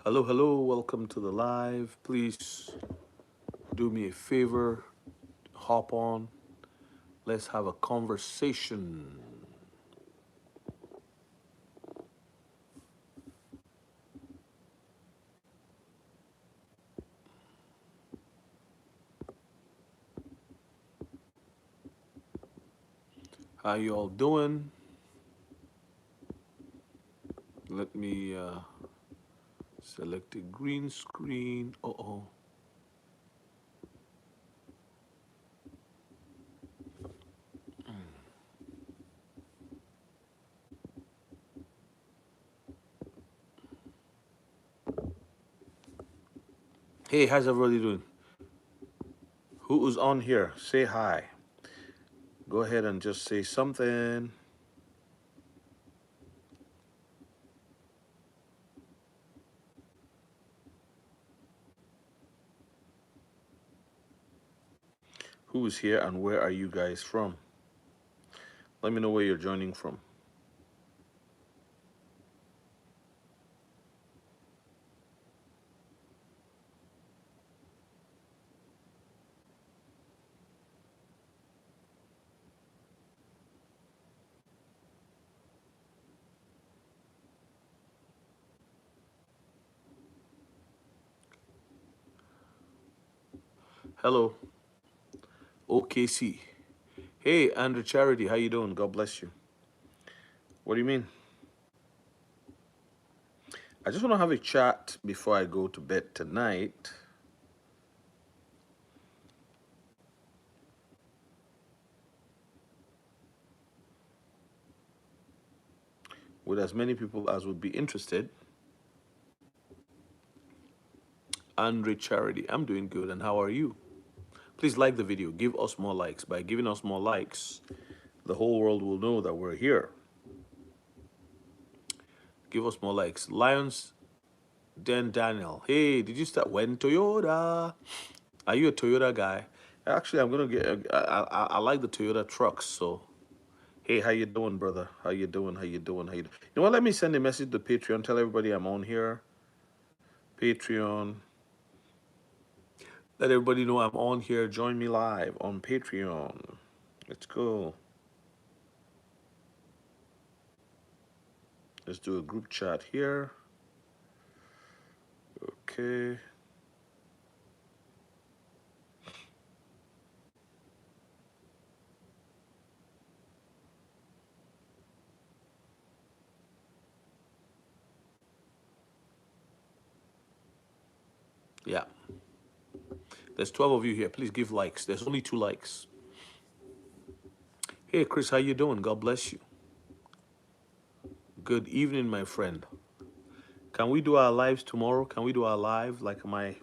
Hello, hello, welcome to the live. Please do me a favor, hop on. Let's have a conversation. How you all doing? Let me select a green screen. Uh-oh. Hey, how's everybody doing? Who is on here? Say hi. Go ahead and just say something. Who is here and where are you guys from? Let me know where you're joining from. Hello, OKC. Hey, Andrew Charity, how you doing? God bless you. What do you mean? I just want to have a chat before I go to bed tonight. With as many people as would be interested. Andre Charity, I'm doing good, and how are you? Please like the video. Give us more likes. By giving us more likes, the whole world will know that we're here. Give us more likes. Lions Den Daniel. Hey, did you start when Toyota? Are you a Toyota guy? Actually, I'm gonna get. I like the Toyota trucks. So, hey, how you doing, brother? How you doing? How you doing? How you doing? You know what? Let me send a message to Patreon. Tell everybody I'm on here. Patreon. Let everybody know I'm on here. Join me live on Patreon. Let's go. Let's do a group chat here. Okay. Yeah. There's 12 of you here. Please give likes. There's only 2 likes. Hey, Chris, how you doing? God bless you. Good evening, my friend. Can we do our lives tomorrow? Can we do our live, like my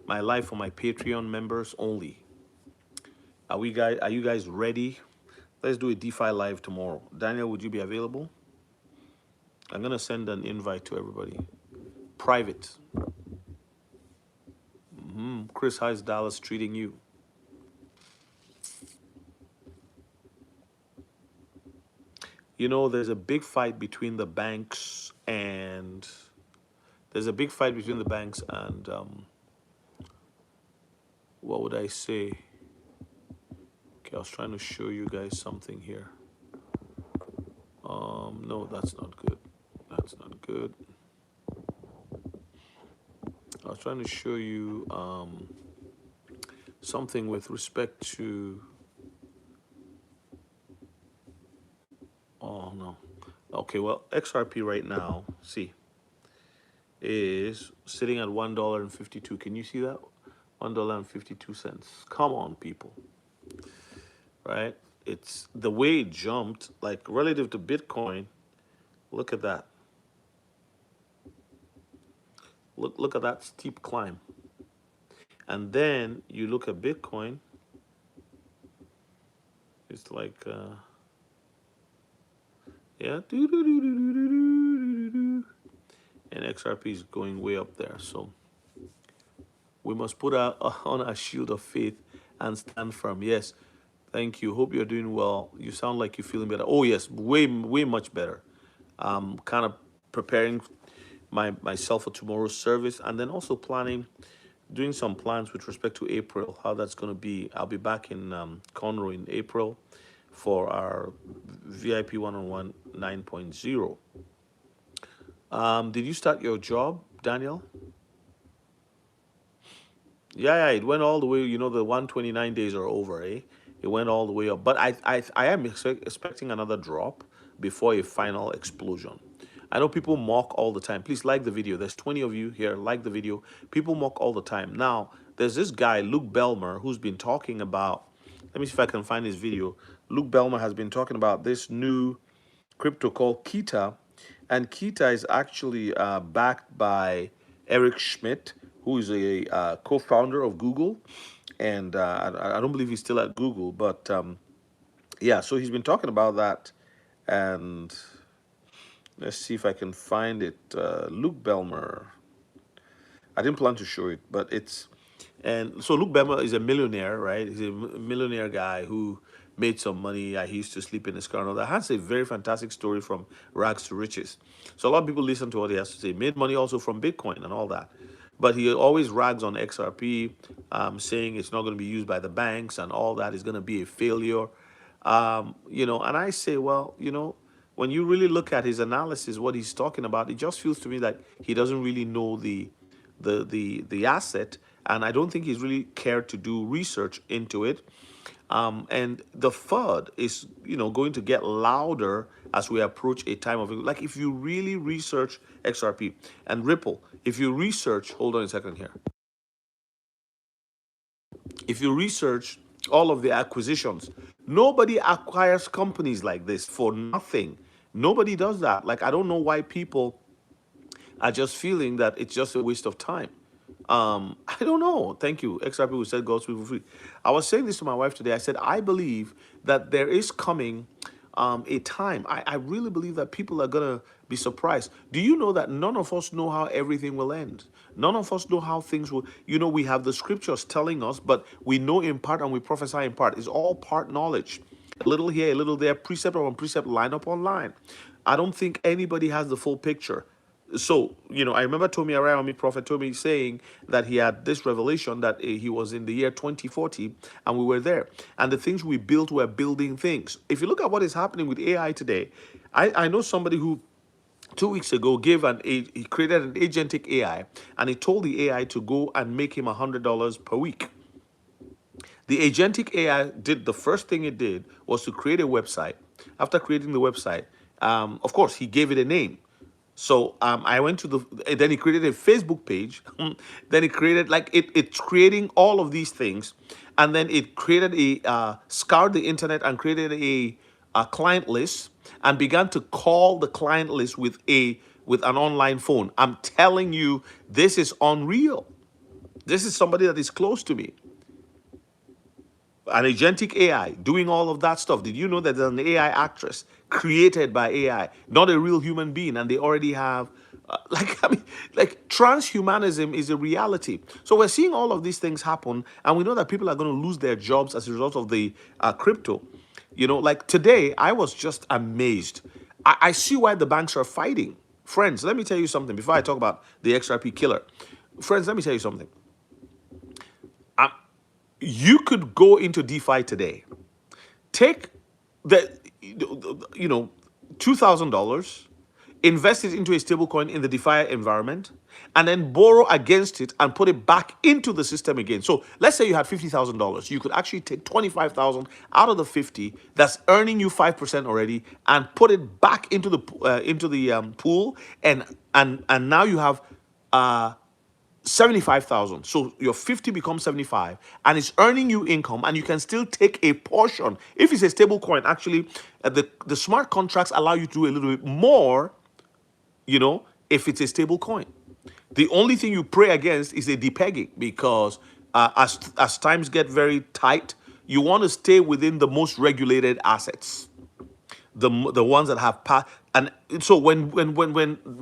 live for my Patreon members only? Are you guys ready? Let's do a DeFi live tomorrow. Daniel, would you be available? I'm gonna send an invite to everybody. Private. Chris, how's Dallas treating you? You know, there's a big fight between the banks and what would I say? Okay, I was trying to show you guys something here. No, that's not good. That's not good. I was trying to show you something with respect to. Oh no. Okay, well, XRP right now, see, is sitting at $1.52. Can you see that? $1.52. Come on, people. Right? It's the way it jumped, like relative to Bitcoin. Look at that. Look at that steep climb. And then you look at Bitcoin. It's like yeah, and XRP is going way up there. So we must put on our shield of faith and stand firm. Yes, thank you. Hope you're doing well. You sound like you're feeling better. Oh yes, way much better. Kind of preparing. myself for tomorrow's service, and then also doing some plans with respect to April, how that's going to be. I'll be back in Conroe in April for our VIP one-on-one 9.0. Did you start your job, Daniel? Yeah, it went all the way. You know, the 129 days are over, eh? It went all the way up. But I am expecting another drop before a final explosion. I know people mock all the time. Please like the video. There's 20 of you here. Like the video. People mock all the time. Now, there's this guy, Luke Belmer, who's been talking about. Let me see if I can find his video. Luke Belmer has been talking about this new crypto called Kita, and Kita is actually backed by Eric Schmidt, who is a co-founder of Google, and I don't believe he's still at Google, but yeah, so he's been talking about that, and let's see if I can find it. Luke Belmer. I didn't plan to show it, but it's and so Luke Bema is a millionaire, right? He's a millionaire guy who made some money. He used to sleep in his car and all that. Has a very fantastic story from rags to riches. So a lot of people listen to what he has to say. Made money also from Bitcoin and all that. But he always rags on XRP, saying it's not going to be used by the banks and all that is going to be a failure. And I say, well, when you really look at his analysis, what he's talking about, it just feels to me that he doesn't really know the asset, and I don't think he's really cared to do research into it. And the FUD is, going to get louder as we approach a time of like if you really research XRP and Ripple, if you research, hold on a second here. If you research all of the acquisitions, nobody acquires companies like this for nothing. Nobody does that. Like, I don't know why people are just feeling that it's just a waste of time. I don't know. Thank you. XRP who said God's people free. I was saying this to my wife today. I said, I believe that there is coming a time. I really believe that people are going to be surprised. Do you know that none of us know how everything will end? None of us know how things will, we have the scriptures telling us, but we know in part and we prophesy in part. It's all part knowledge. A little here, a little there, precept upon precept, line upon line. I don't think anybody has the full picture. So, I remember Tomi Arayomi, Prophet Tomi, saying that he had this revelation that he was in the year 2040 and we were there. And the things we built were building things. If you look at what is happening with AI today, I know somebody who 2 weeks ago he created an agentic AI and he told the AI to go and make him $100 per week. The agentic AI did the first thing it did was to create a website. After creating the website, of course, he gave it a name. So I went to then he created a Facebook page. Then he created, it's creating all of these things. And then it created scoured the internet and created a client list and began to call the client list with an online phone. I'm telling you, this is unreal. This is somebody that is close to me. An agentic AI doing all of that stuff. Did you know that there's an AI actress created by AI, not a real human being, and they already have, transhumanism is a reality. So we're seeing all of these things happen, and we know that people are going to lose their jobs as a result of the crypto. Like today, I was just amazed. I see why the banks are fighting. Friends, let me tell you something before I talk about the XRP killer. Friends, let me tell you something. You could go into DeFi today, take $2,000, invest it into a stablecoin in the DeFi environment, and then borrow against it and put it back into the system again. So let's say you had $50,000. You could actually take 25,000 out of the 50 that's earning you 5% already and put it back into the pool, and now you have 75,000. So your 50 becomes 75 and it's earning you income, and you can still take a portion. If it's a stable coin, actually, the smart contracts allow you to do a little bit more, if it's a stable coin. The only thing you pray against is a depegging, because as times get very tight, you want to stay within the most regulated assets, the ones that have and so when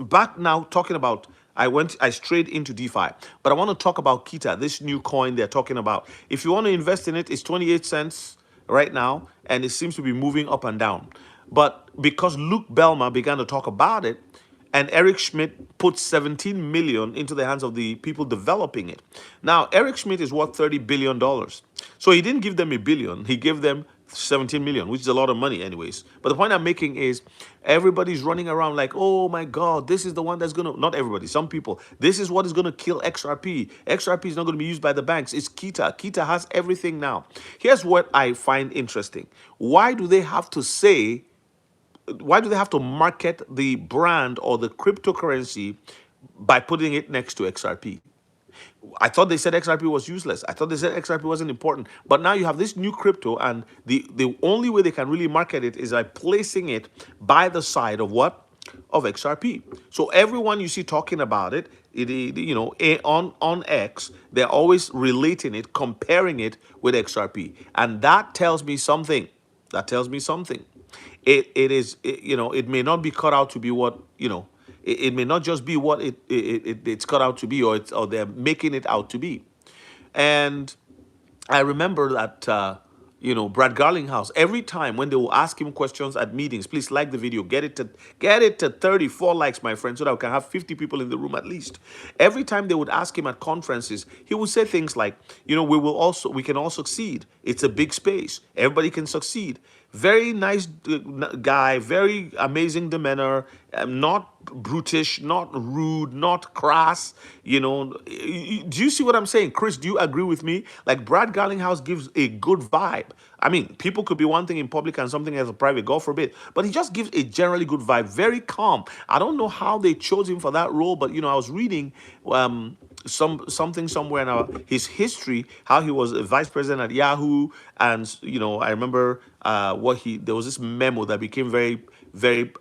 back now talking about, I strayed into DeFi, but I want to talk about Kita, this new coin they're talking about. If you want to invest in it, it's 28 cents right now, and it seems to be moving up and down. But because Luke Belma began to talk about it, and Eric Schmidt put 17 million into the hands of the people developing it. Now, Eric Schmidt is worth $30 billion. So he didn't give them a billion, he gave them 17 million, which is a lot of money, anyways. But the point I'm making is everybody's running around like, oh my God, this is the one that's going to, not everybody, some people, this is what is going to kill XRP. XRP is not going to be used by the banks. It's Kita. Kita has everything now. Here's what I find interesting. Why do they have to say, why do they have to market the brand or the cryptocurrency by putting it next to XRP? I thought they said XRP was useless. I thought they said XRP wasn't important. But now you have this new crypto, and the only way they can really market it is by placing it by the side of what? Of XRP. So everyone you see talking about it, on X, they're always relating it, comparing it with XRP, and that tells me something. That tells me something. It may not be cut out to be what it may not just be what it's cut out to be, or they're making it out to be. And I remember that Brad Garlinghouse, every time when they will ask him questions at meetings, please like the video, get it to 34 likes, my friend, so that we can have 50 people in the room at least. Every time they would ask him at conferences, he would say things like, we can all succeed. It's a big space. Everybody can succeed. Very nice guy, very amazing demeanor, not brutish, not rude, not crass. Do you see what I'm saying? Chris, do you agree with me? Like Brad Garlinghouse gives a good vibe. I mean, people could be one thing in public and something else in private, God forbid. But he just gives a generally good vibe, very calm. I don't know how they chose him for that role, but I was reading something somewhere now, his history, how he was a vice president at Yahoo, and I remember there was this memo that became very, very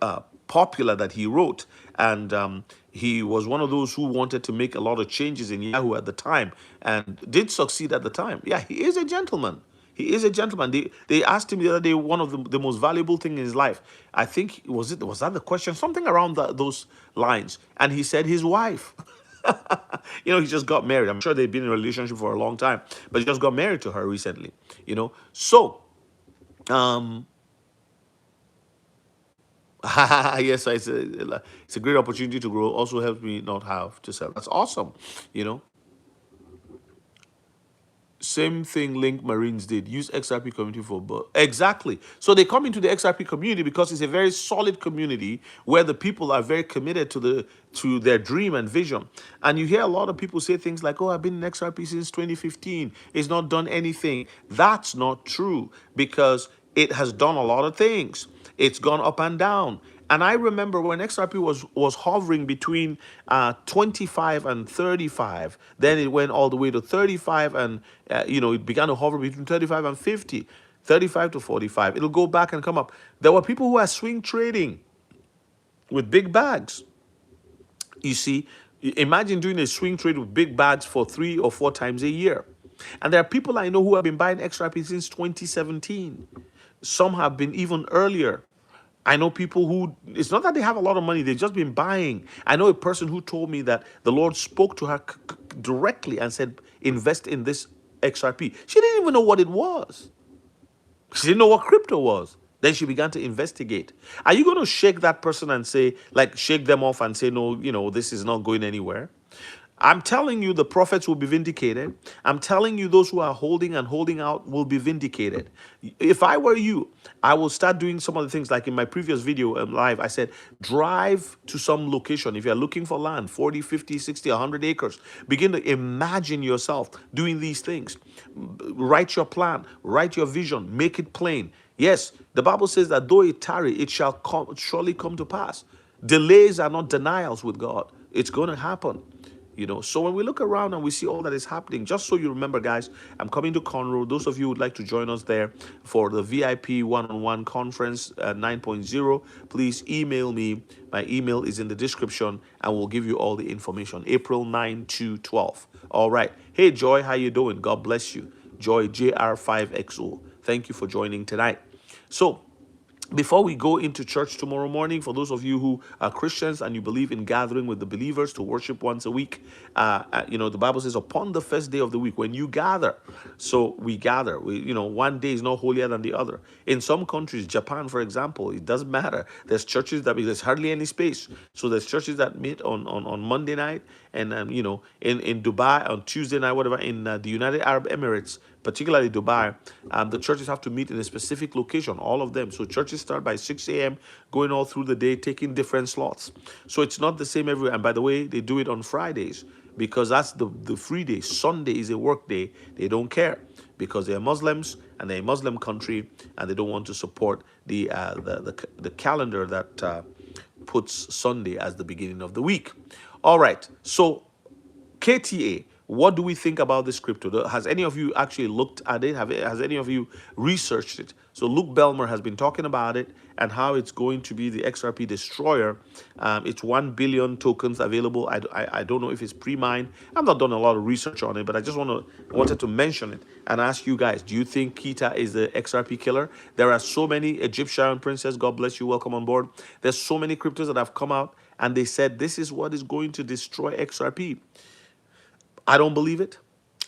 popular that he wrote, and he was one of those who wanted to make a lot of changes in Yahoo at the time and did succeed at the time. Yeah, he is a gentleman. He is a gentleman. They asked him the other day one of the most valuable thing in his life. I think was that the question, something around those lines, and he said his wife. He just got married. I'm sure they've been in a relationship for a long time, but he just got married to her recently. So yes, it's a great opportunity to grow. Also helps me not have to sell. That's awesome. You know, Same thing Link Marines did. Use XRP community for both. Exactly. So they come into the XRP community because it's a very solid community where the people are very committed to their dream and vision. And you hear a lot of people say things like, "Oh, I've been in XRP since 2015. It's not done anything." That's not true, because it has done a lot of things. It's gone up and down. And I remember when XRP was hovering between 25 and 35, then it went all the way to 35, and it began to hover between 35 and 50, 35 to 45. It'll go back and come up. There were people who are swing trading with big bags. You see, imagine doing a swing trade with big bags for 3 or 4 times a year. And there are people I know who have been buying XRP since 2017. Some have been even earlier. I know people who, it's not that they have a lot of money, they've just been buying. I know a person who told me that the Lord spoke to her directly and said, invest in this XRP. She didn't even know what it was. She didn't know what crypto was. Then she began to investigate. Are you going to shake that person and say, like, shake them off and say, no, this is not going anywhere? I'm telling you, the prophets will be vindicated. I'm telling you, those who are holding and holding out will be vindicated. If I were you, I will start doing some of the things like in my previous video live. I said, drive to some location. If you're looking for land, 40, 50, 60, 100 acres, begin to imagine yourself doing these things. Write your plan, write your vision, make it plain. Yes, the Bible says that though it tarry, it shall surely come to pass. Delays are not denials with God. It's going to happen. So when we look around and we see all that is happening, just so you remember, guys, I'm coming to Conroe. Those of you who would like to join us there for the VIP one-on-one conference 9.0, please email me. My email is in the description, and we'll give you all the information. April 9 to 12. All right. Hey, Joy, how you doing? God bless you. Joy, JR5XO. Thank you for joining tonight. So before we go into church tomorrow morning, for those of you who are Christians and you believe in gathering with the believers to worship once a week, the Bible says upon the first day of the week when you gather. So we gather. One day is not holier than the other. In some countries, Japan, for example, it doesn't matter. There's churches that there's hardly any space. So there's churches that meet on Monday night, and in Dubai on Tuesday night, whatever. In the United Arab Emirates, particularly Dubai, the churches have to meet in a specific location, all of them. So churches start by 6 a.m., going all through the day, taking different slots. So it's not the same everywhere. And by the way, they do it on Fridays because that's the free day. Sunday is a work day. They don't care because they're Muslims and they're a Muslim country and they don't want to support the calendar that puts Sunday as the beginning of the week. All right. So KTA, what do we think about this crypto? Has any of you actually looked at it? Has any of you researched it? So Luke Belmer has been talking about it and how it's going to be the XRP destroyer. It's 1 billion tokens available. I don't know if it's pre-mined. I've not done a lot of research on it, but I just wanted to mention it and ask you guys, do you think KTA is the XRP killer? There are so many Egyptian princess, God bless you, welcome on board. There's so many cryptos that have come out and they said this is what is going to destroy XRP. I don't believe it.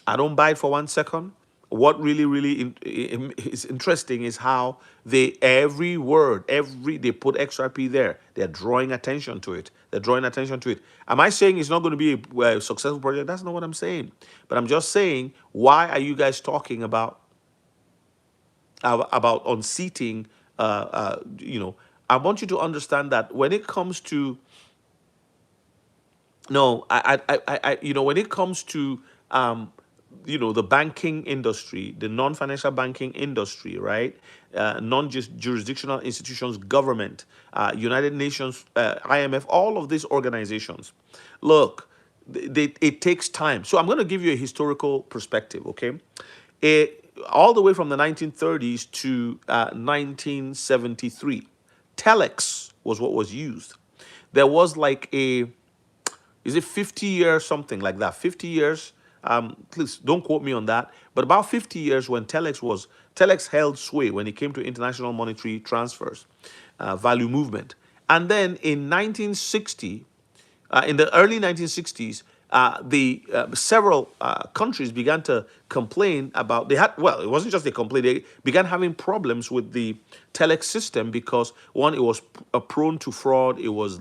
I don't buy it for 1 second. What really is interesting is how every word, they put XRP there. They're drawing attention to it. They're drawing attention to it. Am I saying it's not going to be a successful project? That's not what I'm saying. But I'm just saying, why are you guys talking about unseating? I want you to understand that when it comes to when it comes to the banking industry, the non-financial banking industry, right? Non-jurisdictional institutions, government, United Nations, IMF, all of these organizations. Look, it takes time. So I'm going to give you a historical perspective, okay? All the way from the 1930s to 1973, telex was what was used. There was like is it 50 years, something like that? 50 years, please don't quote me on that, but about 50 years when telex held sway when it came to international monetary transfers, value movement. And then in 1960, in the early 1960s, several countries began to complain about, it wasn't just a complaint, they began having problems with the telex system because, one, it was prone to fraud, it was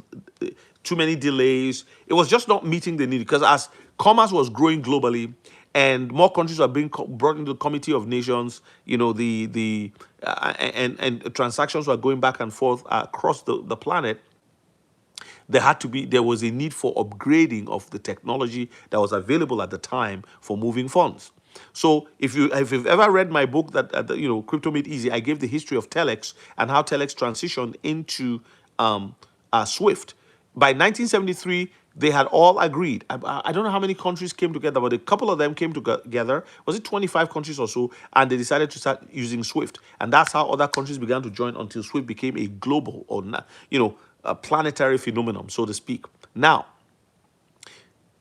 too many delays, it was just not meeting the need, because as commerce was growing globally and more countries were being brought into the Committee of Nations, and transactions were going back and forth across the planet, there was a need for upgrading of the technology that was available at the time for moving funds. So if you've ever read my book that Crypto Made Easy, I gave the history of telex and how telex transitioned into Swift. By 1973, they had all agreed. I don't know how many countries came together, but a couple of them came together. Was it 25 countries or so? And they decided to start using Swift. And that's how other countries began to join until Swift became a global or, a planetary phenomenon, so to speak. Now,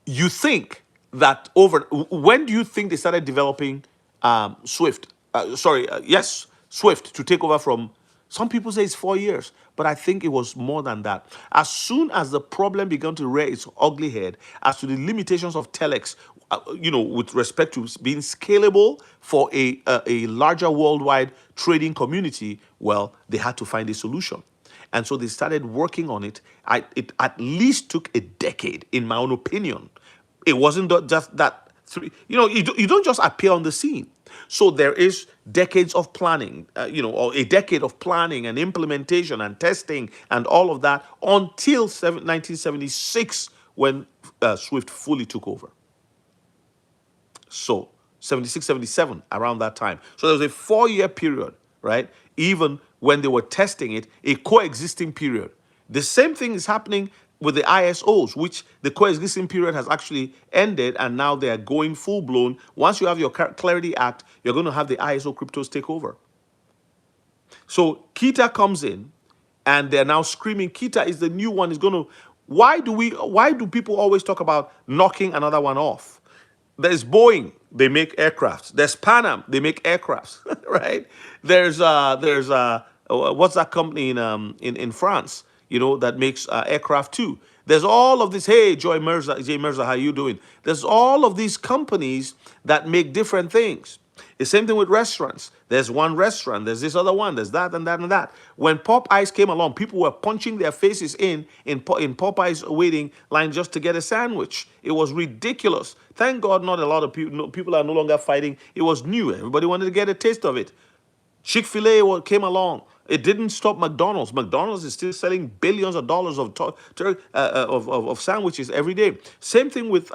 you think that when do you think they started developing Swift? Swift to take over from, some people say it's 4 years, but I think it was more than that. As soon as the problem began to rear its ugly head as to the limitations of telex, with respect to being scalable for a larger worldwide trading community, well, they had to find a solution. And so they started working on it. It at least took a decade, in my own opinion. It wasn't just that you don't just appear on the scene. So there is decades of planning, or a decade of planning and implementation and testing and all of that until 1976 when Swift fully took over. So 76, 77, around that time. So there was a 4-year period, right? Even when they were testing it, a coexisting period. The same thing is happening with the ISOs, which the coexisting period has actually ended, and now they are going full-blown. Once you have your Clarity Act, you're going to have the ISO cryptos take over. So KTA comes in, and they're now screaming, KTA is the new one. Is going to. Why do people always talk about knocking another one off? There's Boeing, they make aircrafts. There's Pan Am, they make aircrafts, right? There's what's that company in France? You know, that makes aircraft too. There's all of this. Hey, Jay Mirza, how you doing? There's all of these companies that make different things. The same thing with restaurants. There's one restaurant, there's this other one, there's that and that and that. When Popeyes came along, people were punching their faces in Popeyes waiting line just to get a sandwich. It was ridiculous. Thank God not a lot of people, people are no longer fighting. It was new. Everybody wanted to get a taste of it. Chick-fil-A came along. It didn't stop McDonald's. McDonald's is still selling billions of dollars of sandwiches every day. Same thing with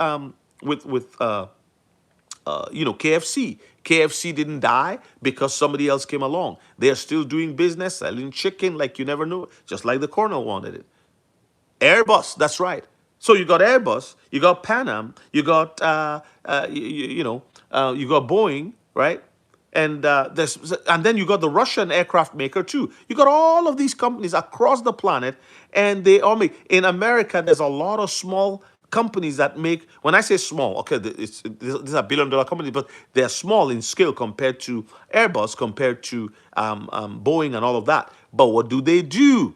KFC. KFC didn't die because somebody else came along. They are still doing business, selling chicken like you never knew, just like the Colonel wanted it. Airbus, that's right. So you got Airbus, you got Pan Am, you got you got Boeing, right? And then you got the Russian aircraft maker too. You got all of these companies across the planet, and they all make. In America, there's a lot of small companies that make. When I say small, okay, these are billion-dollar companies, but they're small in scale compared to Airbus, compared to Boeing, and all of that. But what do they do?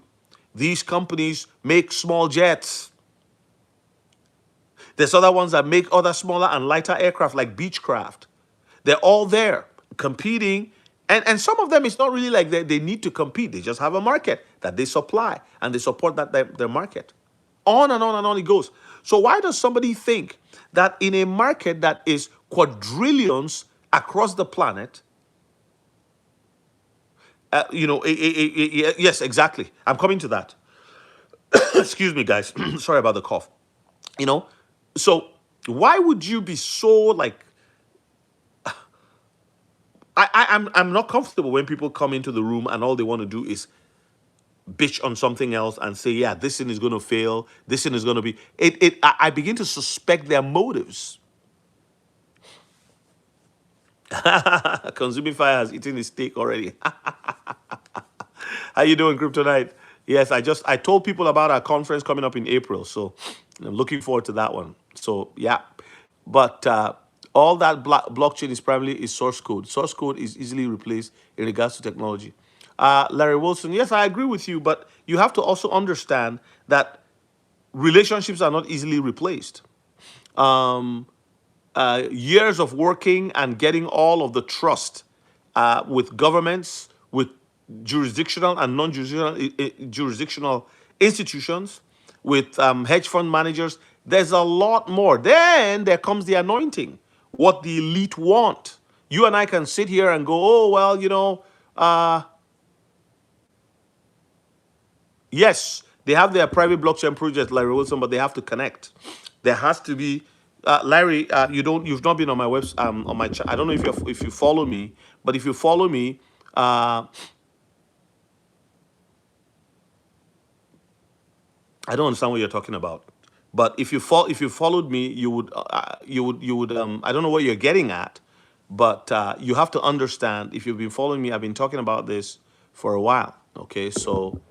These companies make small jets. There's other ones that make other smaller and lighter aircraft like Beechcraft. They're all there competing. And some of them, it's not really like they need to compete. They just have a market that they supply and they support their market. On and on and on it goes. So why does somebody think that in a market that is quadrillions across the planet, yes, exactly. I'm coming to that. Excuse me, guys. Sorry about the cough. You know, so why would you be so like I'm not comfortable when people come into the room and all they want to do is bitch on something else and say, yeah, this thing is going to fail, this thing is going to be I begin to suspect their motives. Consuming Fire has eaten his steak already. How you doing, Kryptonite? Yes, I told people about our conference coming up in April, so I'm looking forward to that one. So yeah, but all that blockchain is primarily is source code. Source code is easily replaced in regards to technology. Larry Wilson, yes, I agree with you, but you have to also understand that relationships are not easily replaced. Years of working and getting all of the trust with governments, with jurisdictional and non-jurisdictional institutions, with hedge fund managers. There's a lot more. Then there comes the anointing, what the elite want. You and I can sit here and go, oh, well, yes, they have their private blockchain project, Larry Wilson, but they have to connect. There has to be, Larry. You've not been on my website, on my. I don't know if you follow me, but if you follow me, I don't understand what you're talking about. But if you followed me, you would. I don't know what you're getting at, but you have to understand. If you've been following me, I've been talking about this for a while. Okay, so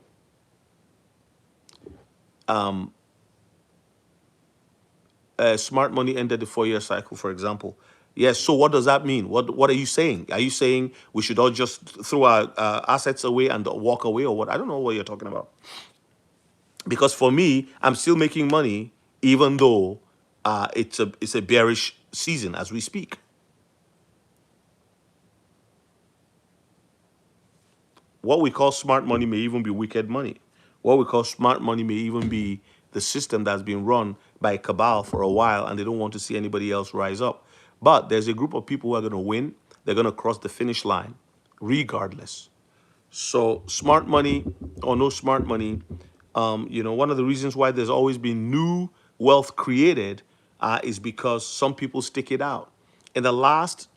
smart money ended the 4-year cycle, for example. Yes. So what does that mean? What are you saying? Are you saying we should all just throw our assets away and walk away, or what? I don't know what you're talking about. Because for me, I'm still making money, even though it's a bearish season as we speak. What we call smart money may even be wicked money. What we call smart money may even be the system that's been run by a cabal for a while and they don't want to see anybody else rise up. But there's a group of people who are going to win. They're going to cross the finish line regardless. So smart money or no smart money, one of the reasons why there's always been new wealth created is because some people stick it out. In the last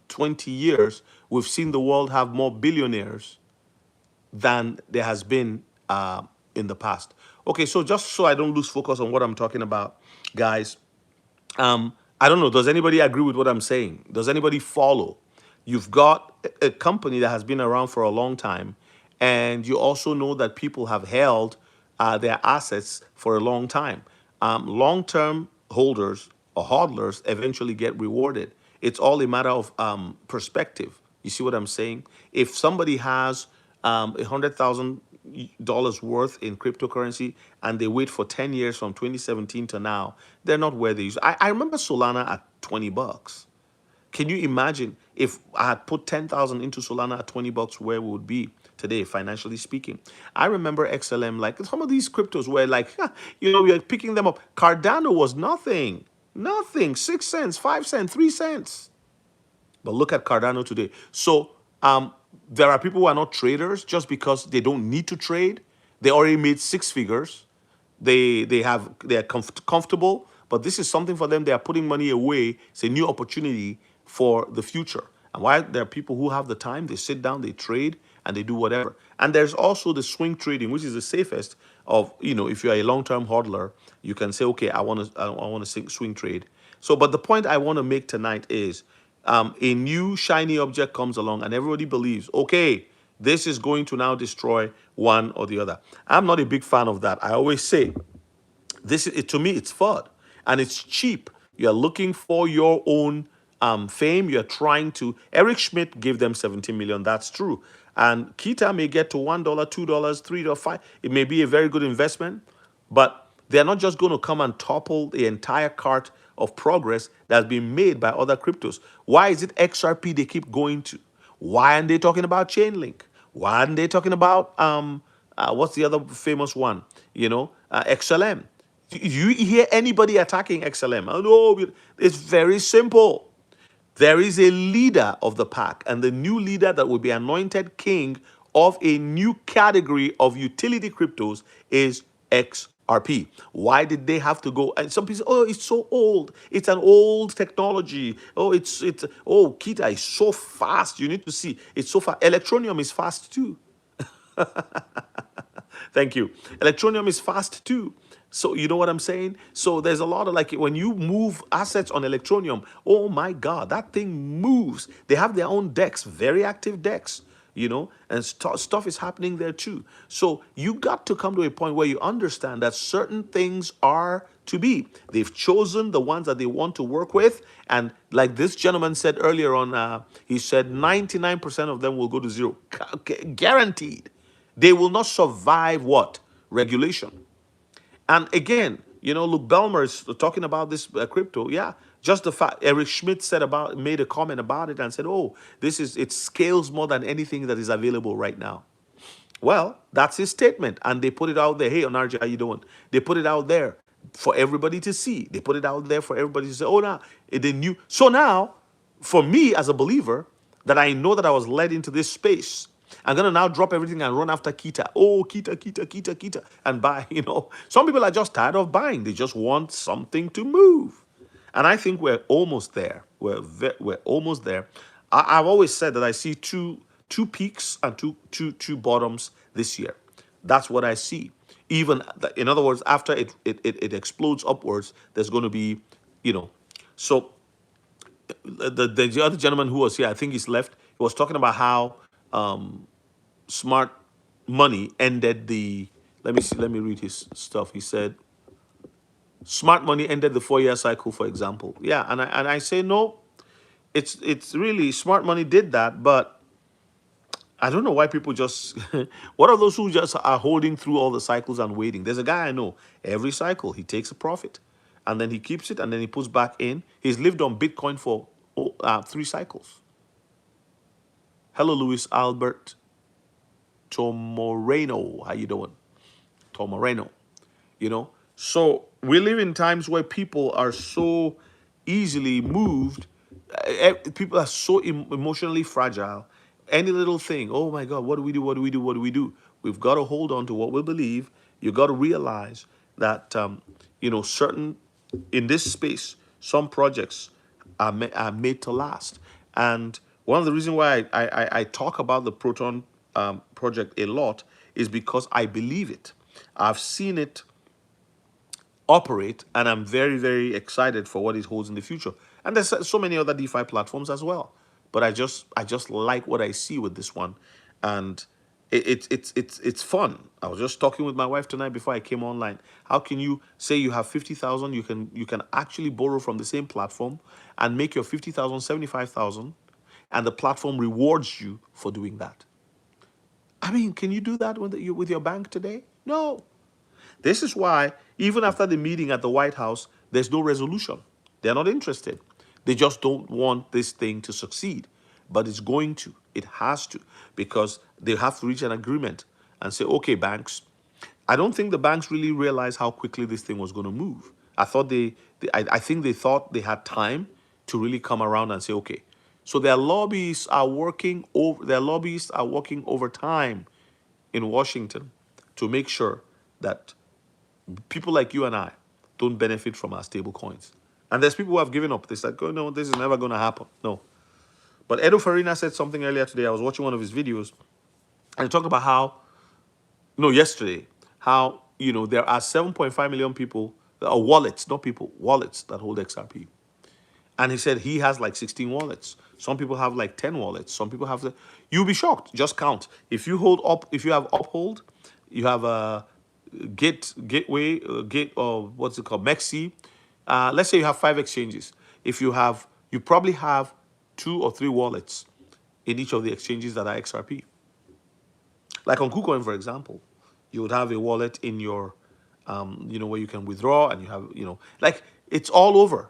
20 years, we've seen the world have more billionaires than there has been in the past. Okay, so just so I don't lose focus on what I'm talking about, guys, I don't know, does anybody agree with what I'm saying? Does anybody follow? You've got a company that has been around for a long time, and you also know that people have held their assets for a long time. Long-term holders or hodlers eventually get rewarded. It's all a matter of perspective. You see what I'm saying? If somebody has $100,000 worth in cryptocurrency, and they wait for 10 years from 2017 to now, they're not where they used. I remember Solana at $20. Can you imagine if I had put 10,000 into Solana at $20, where we would be today, financially speaking? I remember XLM, like some of these cryptos were like, we are picking them up. Cardano was nothing, 6 cents, 5 cents, 3 cents. But look at Cardano today. So there are people who are not traders just because they don't need to trade. They already made six figures. They are comfortable, but this is something for them. They are putting money away. It's a new opportunity for the future. And why there are people who have the time, they sit down, they trade, and they do whatever. And there's also the swing trading, which is the safest of, if you're a long-term hodler, you can say, okay, I want to swing trade. So, but the point I want to make tonight is a new shiny object comes along and everybody believes, okay, this is going to now destroy one or the other. I'm not a big fan of that. I always say, to me, it's FUD and it's cheap. You're looking for your own fame. You're trying to. Eric Schmidt gave them 17 million. That's true. And KTA may get to $1, $2, $3, $5. It may be a very good investment, but they're not just going to come and topple the entire cart of progress that's been made by other cryptos. Why is it XRP they keep going to? Why aren't they talking about Chainlink? Why aren't they talking about what's the other famous one? XLM. You hear anybody attacking XLM? Oh, no, it's very simple. There is a leader of the pack, and the new leader that will be anointed king of a new category of utility cryptos is XRP. Why did they have to go? And some people say, oh, it's so old. It's an old technology. Oh, KTA is so fast. You need to see. It's so fast. Electronium is fast too. Thank you. Electronium is fast too. So you know what I'm saying? So there's a lot of like when you move assets on Electronium, oh my God, that thing moves. They have their own decks, very active decks, and stuff is happening there too. So you got to come to a point where you understand that certain things are to be. They've chosen the ones that they want to work with. And like this gentleman said earlier on, he said 99% of them will go to zero. Guaranteed. They will not survive what? Regulation. And again, Luke Belmer is talking about this crypto. Yeah, just the fact Eric Schmidt made a comment about it and said, "Oh, it scales more than anything that is available right now." Well, that's his statement, and they put it out there. Hey, Onarji, how you doing? They put it out there for everybody to see. They put it out there for everybody to say, "Oh, now they knew." So now, for me as a believer, that I know that I was led into this space. I'm gonna now drop everything and run after KTA. Oh, KTA, and buy. Some people are just tired of buying. They just want something to move, and I think we're almost there. We're almost there. I've always said that I see two peaks and two bottoms this year. That's what I see. Even in other words, after it explodes upwards, there's going to be, So the other gentleman who was here, I think he's left. He was talking about how smart money ended the. Let me see. Let me read his stuff. He said, "Smart money ended the 4-year cycle, for example." Yeah, and I say no. It's really smart money did that, but I don't know why people just. What are those who just are holding through all the cycles and waiting? There's a guy I know. Every cycle he takes a profit, and then he keeps it, and then he puts back in. He's lived on Bitcoin for 3 cycles. Hello, Luis Albert Tomoreno. How you doing? Tomoreno. So we live in times where people are so easily moved. People are so emotionally fragile. Any little thing, oh my God, what do we do? What do we do? What do we do? We've got to hold on to what we believe. You got to realize that certain in this space, some projects are made to last. And one of the reasons why I talk about the Proton project a lot is because I believe it. I've seen it operate, and I'm very, very excited for what it holds in the future. And there's so many other DeFi platforms as well. But I just like what I see with this one, and it's fun. I was just talking with my wife tonight before I came online. How can you say you have 50,000? You can actually borrow from the same platform and make your 50,000 75,000, and the platform rewards you for doing that. I mean, can you do that with your bank today? No. This is why, even after the meeting at the White House, there's no resolution. They're not interested. They just don't want this thing to succeed. But it's going to. It has to. Because they have to reach an agreement and say, okay, banks. I don't think the banks really realized how quickly this thing was going to move. I thought I think they thought they had time to really come around and say, okay. So their lobbyists are working overtime in Washington to make sure that people like you and I don't benefit from our stable coins. And there's people who have given up. They said, oh, no, this is never going to happen. No. But Edo Farina said something earlier today. I was watching one of his videos, and he talked about how, no, yesterday, how, there are 7.5 million people, or wallets, not people, wallets that hold XRP. And he said he has like 16 wallets. Some people have like 10 wallets. Some people have you'll be shocked. Just count. If you have Uphold, you have a gateway, or what's it called, Mexi. Let's say you have 5 exchanges. You probably have 2 or 3 wallets in each of the exchanges that are XRP. Like on KuCoin, for example, you would have a wallet in your, where you can withdraw, and you have, like it's all over.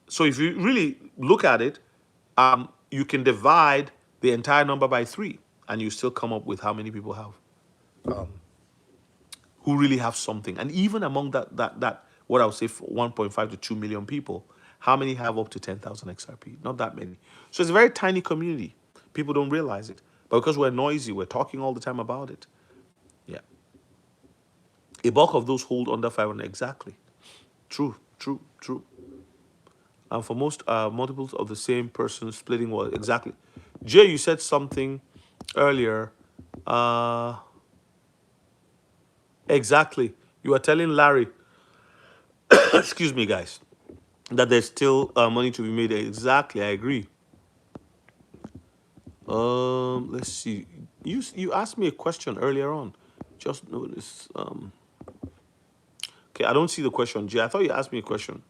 So if you really look at it, you can divide the entire number by 3, and you still come up with how many people have, who really have something. And even among that what I would say 1.5 to 2 million people, how many have up to 10,000 XRP? Not that many. So it's a very tiny community. People don't realize it. But because we're noisy, we're talking all the time about it. Yeah. A bulk of those hold under 500. Exactly. True. And for most multiples of the same person splitting was exactly. Jay, you said something earlier. Exactly. You were telling Larry, excuse me, guys, that there's still money to be made. Exactly, I agree. Let's see. You asked me a question earlier on. Just notice. Okay, I don't see the question, Jay. I thought you asked me a question.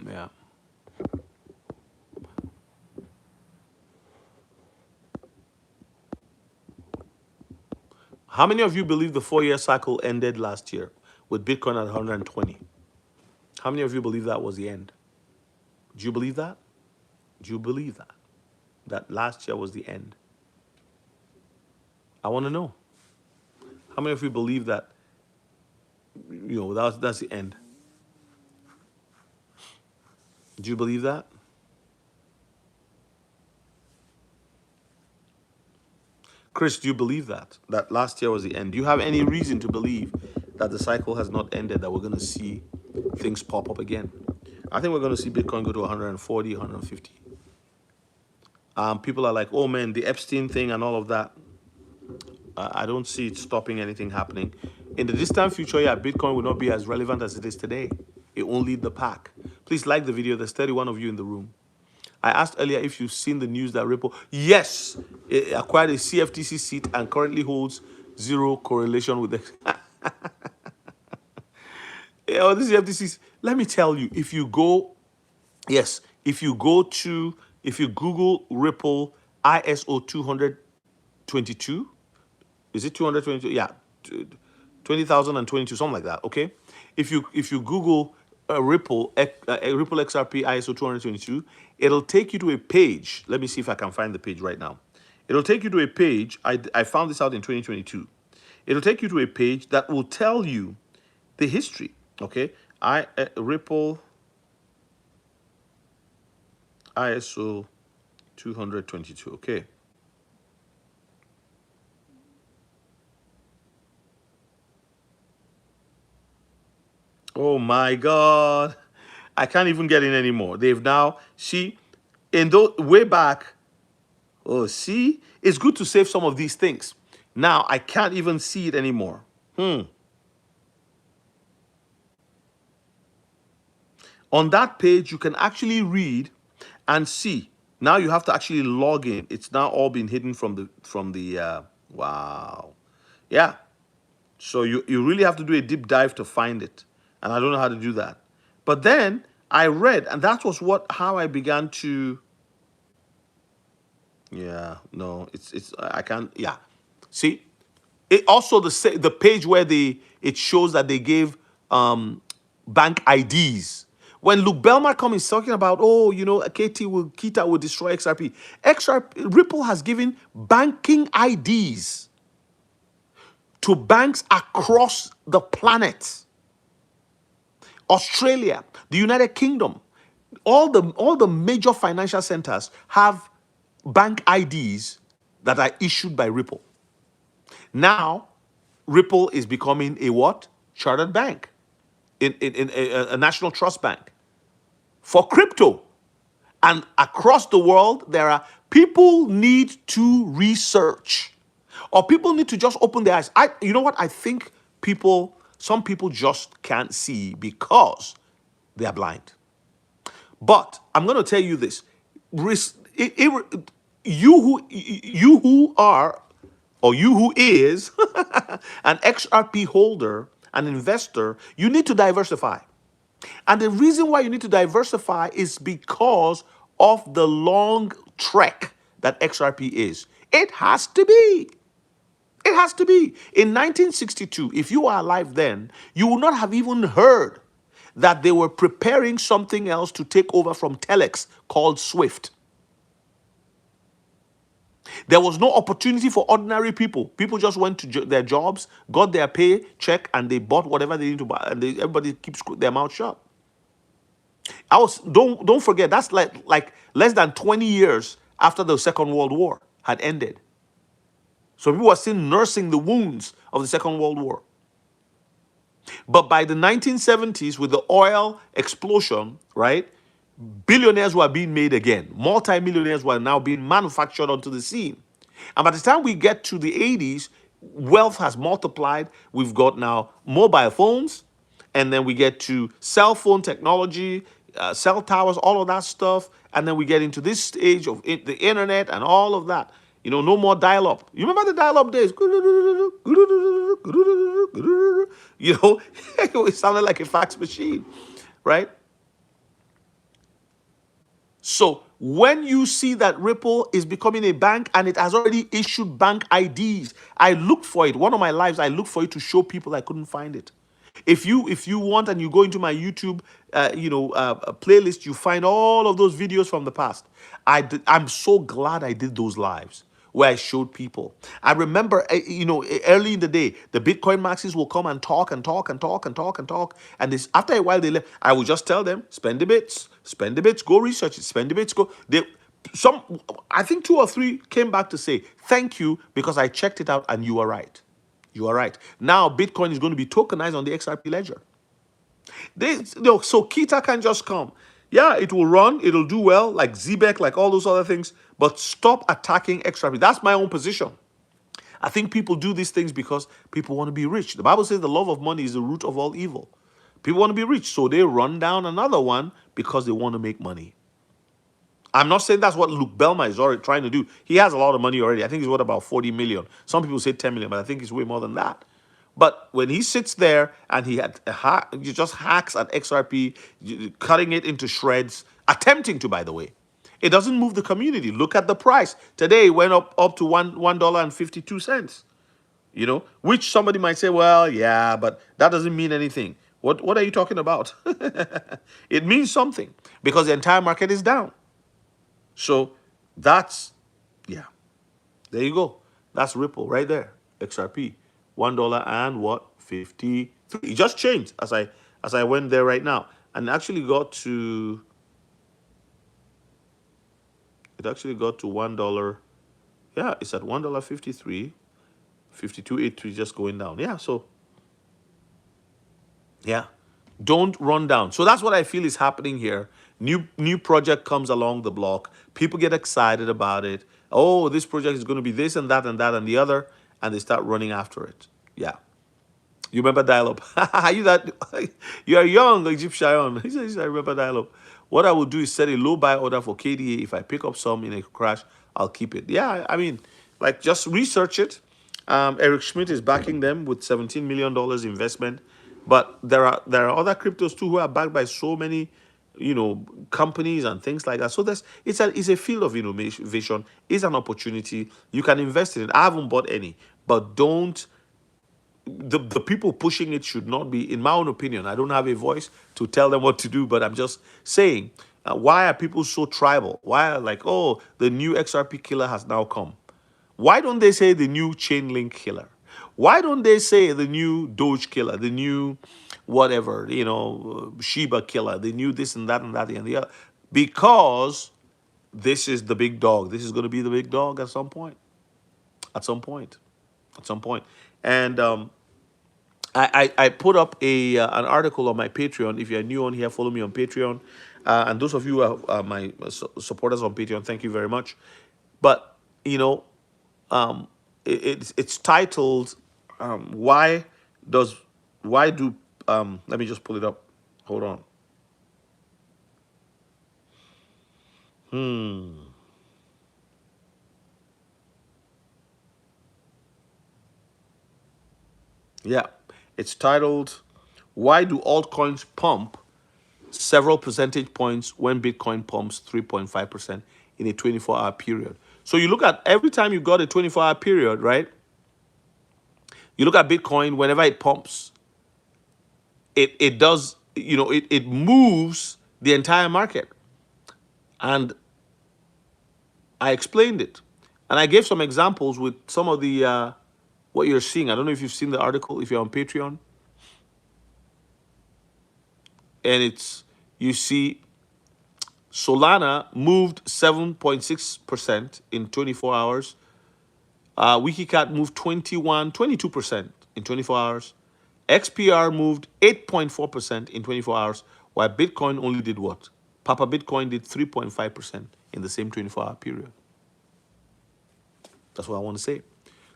Yeah. How many of you believe the 4-year cycle ended last year with Bitcoin at 120? How many of you believe that was the end? Do you believe that? Do you believe that? That last year was the end? I want to know. How many of you believe that, that's the end? Do you believe that? Chris, do you believe that? That last year was the end? Do you have any reason to believe that the cycle has not ended, that we're going to see things pop up again? I think we're going to see Bitcoin go to 140, 150. People are like, oh man, the Epstein thing and all of that. I don't see it stopping anything happening. In the distant future, yeah, Bitcoin will not be as relevant as it is today. It won't lead the pack. Please like the video. There's 31 of you in the room. I asked earlier if you've seen the news that Ripple, yes, it acquired a CFTC seat and currently holds 0 correlation with the... Yeah, the CFTC, let me tell you, if you Google Ripple ISO 222, is it 222? Yeah, 20,022, something like that. Okay, if you Google Ripple XRP ISO 222, it'll take you to a page. Let me see if I can find the page right now. It'll take you to a page. I found this out in 2022. It'll take you to a page that will tell you the history. Okay, Ripple ISO 222. Okay. Oh my God. I can't even get in anymore. They've now, see, way back, oh, see, it's good to save some of these things. Now, I can't even see it anymore. On that page, you can actually read and see. Now you have to actually log in. It's now all been hidden from the wow. Yeah. So you really have to do a deep dive to find it. And I don't know how to do that. But then I read, and that was how I began to. Yeah, no, it's I can't. Yeah, see, it also the page where it shows that they gave bank IDs. When Luke Belmar is talking about, oh, Kita will destroy XRP. Ripple has given banking IDs to banks across the planet. Australia, the United Kingdom, all the major financial centers have bank IDs that are issued by Ripple. Now, Ripple is becoming a what? Chartered bank, in a national trust bank for crypto. And across the world, there are people need to research, or people need to just open their eyes. You know what? I think some people just can't see because they are blind. But I'm going to tell you this: you who are, or you who is an XRP holder, an investor, you need to diversify. And the reason why you need to diversify is because of the long trek that XRP is. It has to be. It has to be. In 1962, if you were alive then, you would not have even heard that they were preparing something else to take over from Telex called Swift. There was no opportunity for ordinary people. People just went to their jobs, got their pay check, and they bought whatever they need to buy, and everybody keeps their mouth shut. Don't forget, that's like less than 20 years after the Second World War had ended. So people were still nursing the wounds of the Second World War. But by the 1970s, with the oil explosion, right, billionaires were being made again. Multi-millionaires were now being manufactured onto the scene. And by the time we get to the 80s, wealth has multiplied. We've got now mobile phones, and then we get to cell phone technology, cell towers, all of that stuff. And then we get into this stage of the internet and all of that. No more dial-up. You remember the dial-up days? It sounded like a fax machine, right? So when you see that Ripple is becoming a bank and it has already issued bank IDs, I look for it. One of my lives, I look for it to show people I couldn't find it. If you want and you go into my YouTube, playlist, you find all of those videos from the past. I'm so glad I did those lives where I showed people. I remember, early in the day, the Bitcoin maxis will come and talk and talk and talk and talk and talk. And after a while, they left. I would just tell them, spend the bits, go research it, spend the bits, go. I think 2 or 3 came back to say, thank you, because I checked it out and you are right. You are right. Now, Bitcoin is going to be tokenized on the XRP ledger. So Kita can just come. Yeah, it will run. It'll do well, like Zebek, like all those other things. But stop attacking XRP. That's my own position. I think people do these things because people want to be rich. The Bible says the love of money is the root of all evil. People want to be rich, so they run down another one because they want to make money. I'm not saying that's what Luke Belmar is already trying to do. He has a lot of money already. I think he's worth about 40 million. Some people say 10 million, but I think it's way more than that. But when he sits there and he just hacks at XRP, cutting it into shreds, attempting to, by the way, it doesn't move the community. Look at the price. Today it went up to $1.52. Which somebody might say, well, yeah, but that doesn't mean anything. What are you talking about? It means something because the entire market is down. So that's, yeah, there you go. That's Ripple right there. XRP, $1 and what? 53. It just changed as I went there right now, and actually got to. It actually got to $1. Yeah, it's at $1.53, 52.83, just going down. Yeah, so yeah, don't run down. So that's what I feel is happening here. New project comes along the block. People get excited about it. Oh, this project is going to be this and that and that and the other, and they start running after it. Yeah. You remember dial-up? Are you that? You are young, Egyptian. He says, I remember dial-up. What I will do is set a low buy order for KTA. If I pick up some in a crash, I'll keep it. Yeah, I mean, like, just research it. Eric Schmidt is backing them with $17 million investment. But there are other cryptos too who are backed by so many companies and things like that. So it's a field of innovation. It's an opportunity. You can invest in it. I haven't bought any, but don't the people pushing it should not be, in my own opinion. I don't have a voice to tell them what to do, but I'm just saying, why are people so tribal? Why are like, oh, the new XRP killer has now come? Why don't they say the new chain link killer? Why don't they say the new Doge killer, the new whatever, Shiba killer, the new this and that and the other? Because this is the big dog. This is going to be the big dog at some point. At some point. At some point. And I put up an article on my Patreon. If you're new on here, follow me on Patreon. And those of you who are my supporters on Patreon, thank you very much. But, it's titled, why does, why do, let me just pull it up. Hold on. Yeah. It's titled, why do altcoins pump several percentage points when Bitcoin pumps 3.5% in a 24-hour period? So you look at every time you got a 24-hour period, right? You look at Bitcoin, whenever it pumps, it does, it moves the entire market. And I explained it. And I gave some examples with some of the what you're seeing. I don't know if you've seen the article, if you're on Patreon. And you see Solana moved 7.6% in 24 hours. Wikicat moved 22% in 24 hours. XPR moved 8.4% in 24 hours, while Bitcoin only did what? Papa Bitcoin did 3.5% in the same 24-hour period. That's what I want to say.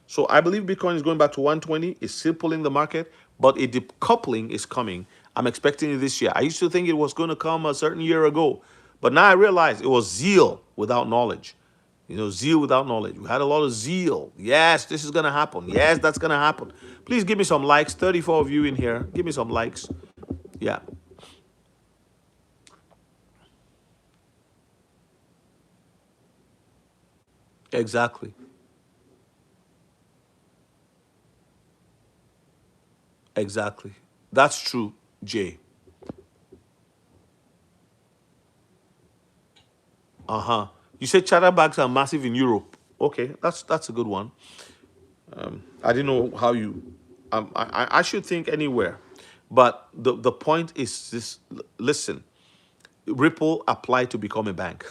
So I believe Bitcoin is going back to 120. It's still pulling the market, but a decoupling is coming. I'm expecting it this year. I used to think it was going to come a certain year ago, but now I realize it was zeal without knowledge. Zeal without knowledge. We had a lot of zeal. Yes, this is going to happen. Yes, that's going to happen. Please give me some likes. 34 of you in here. Give me some likes. Yeah. Exactly. Exactly. That's true, Jay. Uh-huh. You said charter banks are massive in Europe. Okay, that's a good one. I didn't know how you. I should think anywhere, but the point is this. Listen, Ripple applied to become a bank.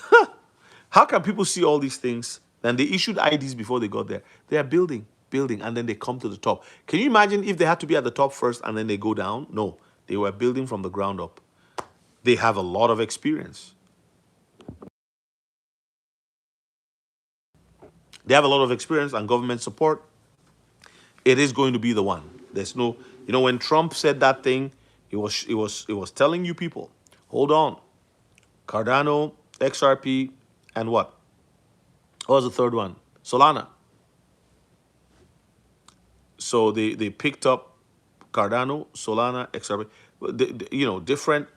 How can people see all these things? Then they issued IDs before they got there. They are building, and then they come to the top. Can you imagine if they had to be at the top first and then they go down? No, they were building from the ground up. They have a lot of experience. They have a lot of experience and government support. It is going to be the one. There's no, when Trump said that thing, it was telling you people, hold on, Cardano, XRP, and what? What was the third one? Solana. So they picked up Cardano, Solana, XRP, different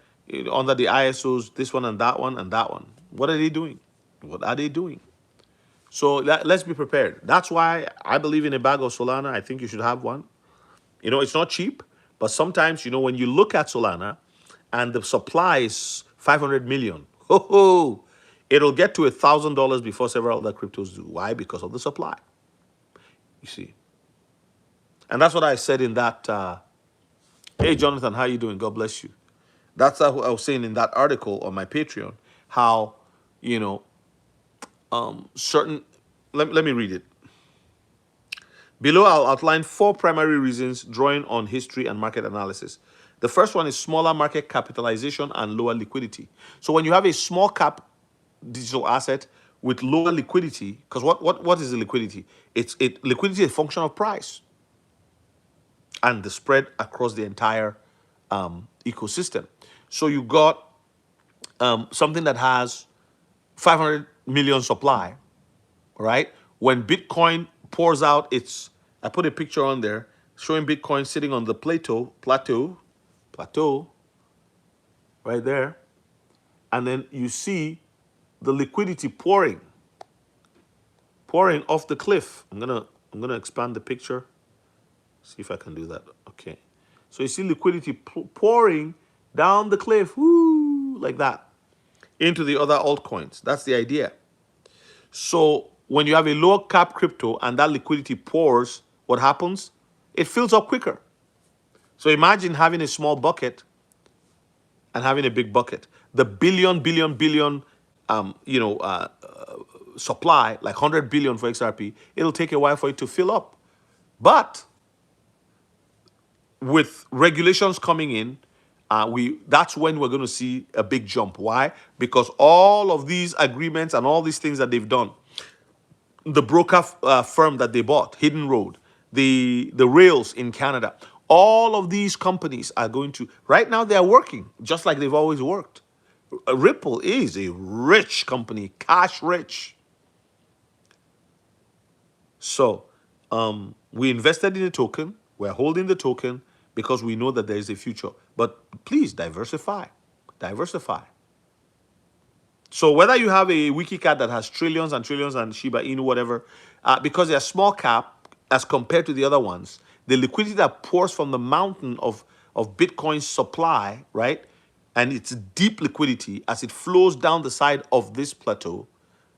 under the ISOs, this one and that one and that one. What are they doing? What are they doing? So let's be prepared. That's why I believe in a bag of Solana. I think you should have one. It's not cheap, but sometimes, when you look at Solana and the supply is 500 million, it'll get to $1,000 before several other cryptos do. Why? Because of the supply. You see. And that's what I said in that, hey, Jonathan, how you doing? God bless you. That's what I was saying in that article on my Patreon, how, certain, let me read it. Below, I'll outline 4 primary reasons drawing on history and market analysis. The first one is smaller market capitalization and lower liquidity. So when you have a small cap digital asset with lower liquidity, because what is the liquidity? Liquidity is a function of price and the spread across the entire ecosystem. So you got something that has 500 million supply, right? When Bitcoin pours out I put a picture on there showing Bitcoin sitting on the plateau, right there. and then you see the liquidity pouring off the cliff. I'm gonna expand the picture. See if I can do that. Okay. So you see liquidity pouring down the cliff, whoo, like that, into the other altcoins. That's the idea. So when you have a lower cap crypto and that liquidity pours, what happens? It fills up quicker. So imagine having a small bucket and having a big bucket. The billion supply, like 100 billion for XRP, it'll take a while for it to fill up. But with regulations coming in, that's when we're going to see a big jump. Why? Because all of these agreements and all these things that they've done, the broker firm that they bought, Hidden Road, the rails in Canada, all of these companies are going to, right now they are working just like they've always worked. Ripple is a rich company, cash rich. So we invested in the token. We're holding the token because we know that there is a future. But please diversify. Diversify. So whether you have a WikiCat that has trillions and trillions and Shiba Inu, whatever, because they're small cap as compared to the other ones, the liquidity that pours from the mountain of Bitcoin supply, right? And it's deep liquidity as it flows down the side of this plateau,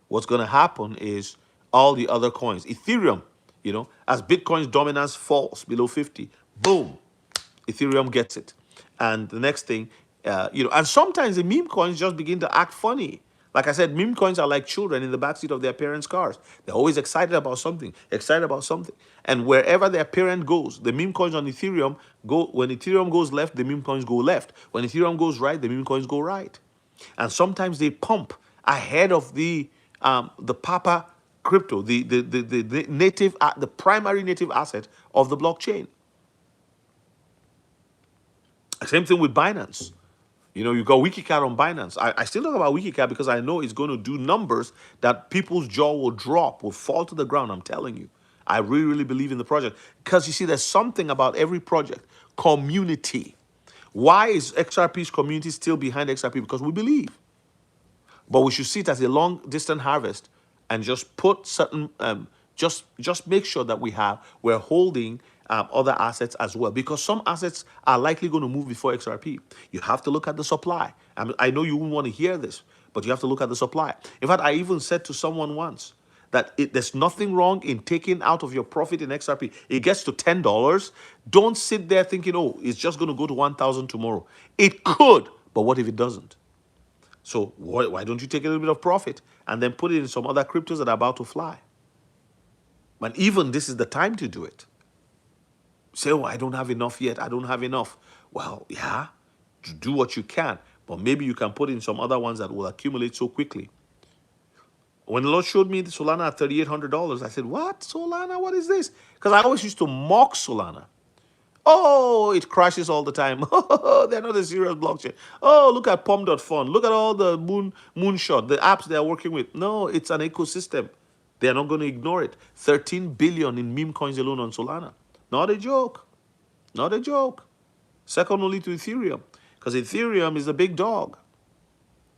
what's going to happen is all the other coins, Ethereum, as Bitcoin's dominance falls below 50, boom, Ethereum gets it. And the next thing, and sometimes the meme coins just begin to act funny. Like I said, meme coins are like children in the backseat of their parents' cars. They're always excited about something, excited about something. And wherever their parent goes, the meme coins on Ethereum go, when Ethereum goes left, the meme coins go left. When Ethereum goes right, the meme coins go right. And sometimes they pump ahead of the Papa crypto, the native, the primary native asset of the blockchain. Same thing with Binance. You got WikiCat on Binance. I still talk about WikiCat because I know it's going to do numbers that people's jaw will drop, will fall to the ground. I'm telling you. I really, really believe in the project. Because you see, there's something about every project. Community. Why is XRP's community still behind XRP? Because we believe. But we should see it as a long distance harvest and just put certain, just make sure that we're holding other assets as well, because some assets are likely going to move before XRP. You have to look at the supply. I know you wouldn't want to hear this, but you have to look at the supply. In fact, I even said to someone once that there's nothing wrong in taking out of your profit in XRP. It gets to $10. Don't sit there thinking, oh, it's just going to go to 1,000 tomorrow. It could, but what if it doesn't? So why don't you take a little bit of profit and then put it in some other cryptos that are about to fly? And even this is the time to do it. Say, oh, I don't have enough yet. I don't have enough. Well, yeah, do what you can. But maybe you can put in some other ones that will accumulate so quickly. When the Lord showed me the Solana at $3,800, I said, what? Solana? What is this? Because I always used to mock Solana. Oh, it crashes all the time. They're not a serious blockchain. Oh, look at Pom.fun. Look at all the moonshot, the apps they are working with. No, it's an ecosystem. They're not going to ignore it. 13 billion in meme coins alone on Solana. Not a joke. Not a joke. Second only to Ethereum. Because Ethereum is a big dog.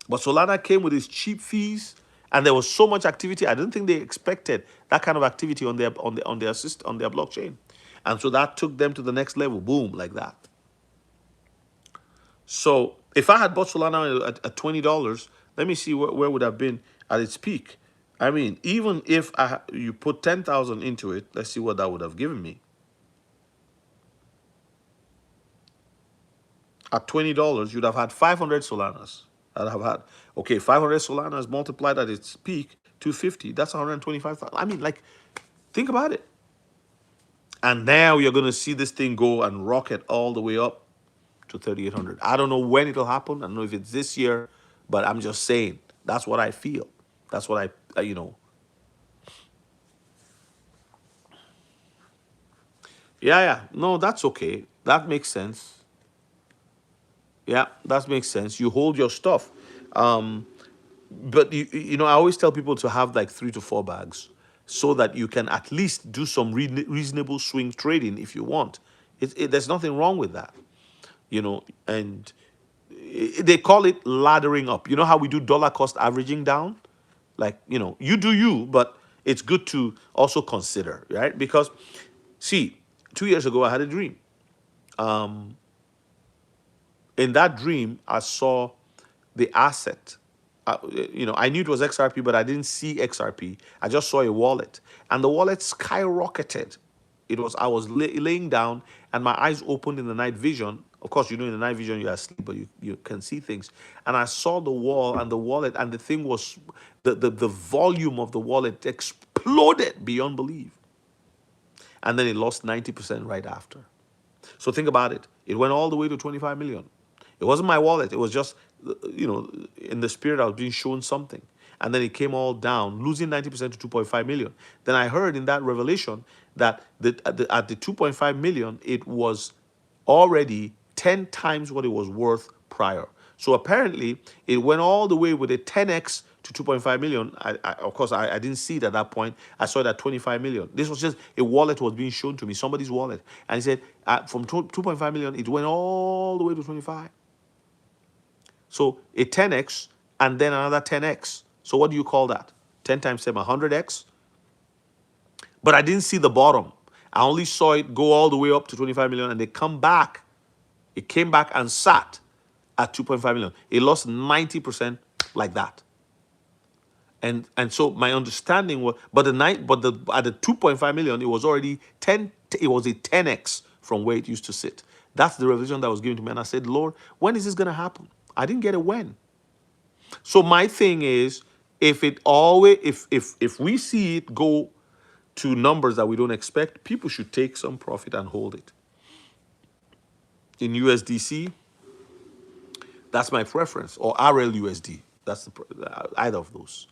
But Solana came with its cheap fees, and there was so much activity. I don't think they expected that kind of activity on their blockchain. And so that took them to the next level. Boom, like that. So if I had bought Solana at $20, let me see where would have been at its peak. I mean, even if you put 10,000 into it, let's see what that would have given me. At $20, you'd have had 500 Solanas. I'd have had, okay, 500 Solanas multiplied at its peak, 250. That's 125,000. I mean, like, think about it. And now you're going to see this thing go and rocket all the way up to 3,800. I don't know when it'll happen. I don't know if it's this year, but I'm just saying that's what I feel. That's what Yeah. No, that's okay. That makes sense. Yeah, that makes sense. You hold your stuff. But, I always tell people to have like 3 to 4 bags so that you can at least do some reasonable swing trading if you want. There's nothing wrong with that, and They call it laddering up. You know how we do dollar cost averaging down? Like, you do you, but it's good to also consider, right? Because, see, 2 years ago, I had a dream. In that dream, I saw the asset. I knew it was XRP, but I didn't see XRP. I just saw a wallet, and the wallet skyrocketed. I was laying down, and my eyes opened in the night vision. Of course, in the night vision you're asleep, but you can see things. And I saw the wall and the wallet, and the thing was, the volume of the wallet exploded beyond belief, and then it lost 90% right after. So think about it. It went all the way to 25 million. It wasn't my wallet. It was just, in the spirit, I was being shown something. And then it came all down, losing 90% to 2.5 million. Then I heard in that revelation that at the 2.5 million, it was already 10 times what it was worth prior. So apparently, it went all the way with a 10x to 2.5 million. Of course, I didn't see it at that point. I saw it at 25 million. This was just a wallet was being shown to me, somebody's wallet. And he said, from 2.5 million, it went all the way to 25. So a 10x and then another 10x. So what do you call that? 10 times 7, 100x? But I didn't see the bottom. I only saw it go all the way up to 25 million and they come back. It came back and sat at 2.5 million. It lost 90% like that. And so my understanding was, but at the 2.5 million, it was already 10. It was a 10x from where it used to sit. That's the revelation that was given to me, and I said, Lord, when is this going to happen? I didn't get a when. So my thing is, if we see it go to numbers that we don't expect, people should take some profit and hold it. In USDC, that's my preference, or RLUSD. That's either of those.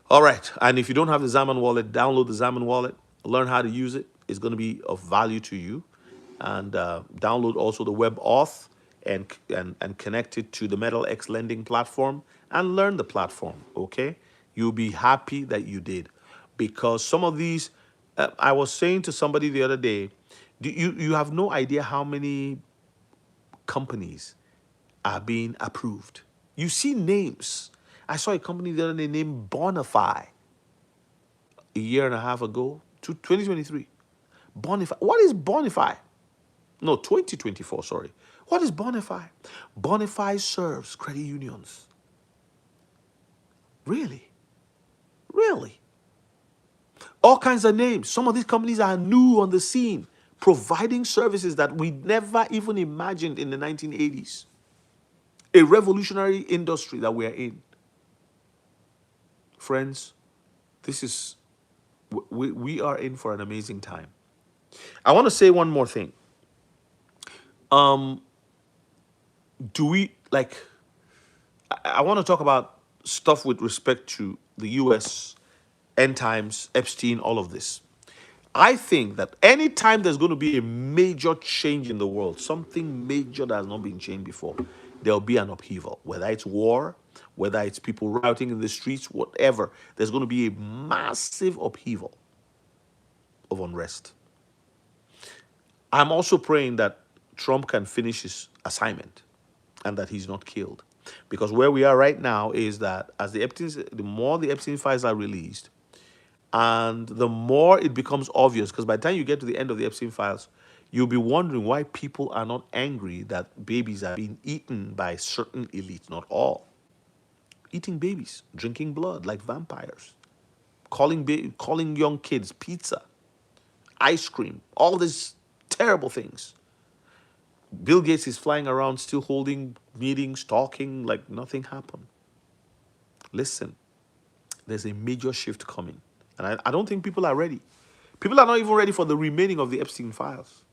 All right, and if you don't have the Zaman wallet, download the Zaman wallet, learn how to use it. It's going to be of value to you. And download also the web auth and connect it to the Metal X lending platform and learn the platform, okay? You'll be happy that you did. Because some of these, I was saying to somebody the other day, you have no idea how many companies are being approved. You see names. I saw a company the other day named Bonify a year and a half ago, 2023. Bonify. What is Bonify? No, 2024, sorry. What is Bonify? Bonify serves credit unions. Really? Really? All kinds of names. Some of these companies are new on the scene, providing services that we never even imagined in the 1980s. A revolutionary industry that we are in. Friends, we are in for an amazing time. I want to say one more thing. Do we, I want to talk about stuff with respect to the US, end times, Epstein, all of this. I think that anytime there's going to be a major change in the world, something major that has not been changed before, there'll be an upheaval. Whether it's war, whether it's people rioting in the streets, whatever, there's going to be a massive upheaval of unrest. I'm also praying that Trump can finish his assignment and that he's not killed. Because where we are right now is that as the more the Epstein files are released, and the more it becomes obvious, because by the time you get to the end of the Epstein files, you'll be wondering why people are not angry that babies are being eaten by certain elites, not all. Eating babies, drinking blood like vampires, calling young kids pizza, ice cream, all these terrible things. Bill Gates is flying around still holding meetings, talking like nothing happened. Listen, there's a major shift coming. And I don't think people are ready. People are not even ready for the remaining of the Epstein files.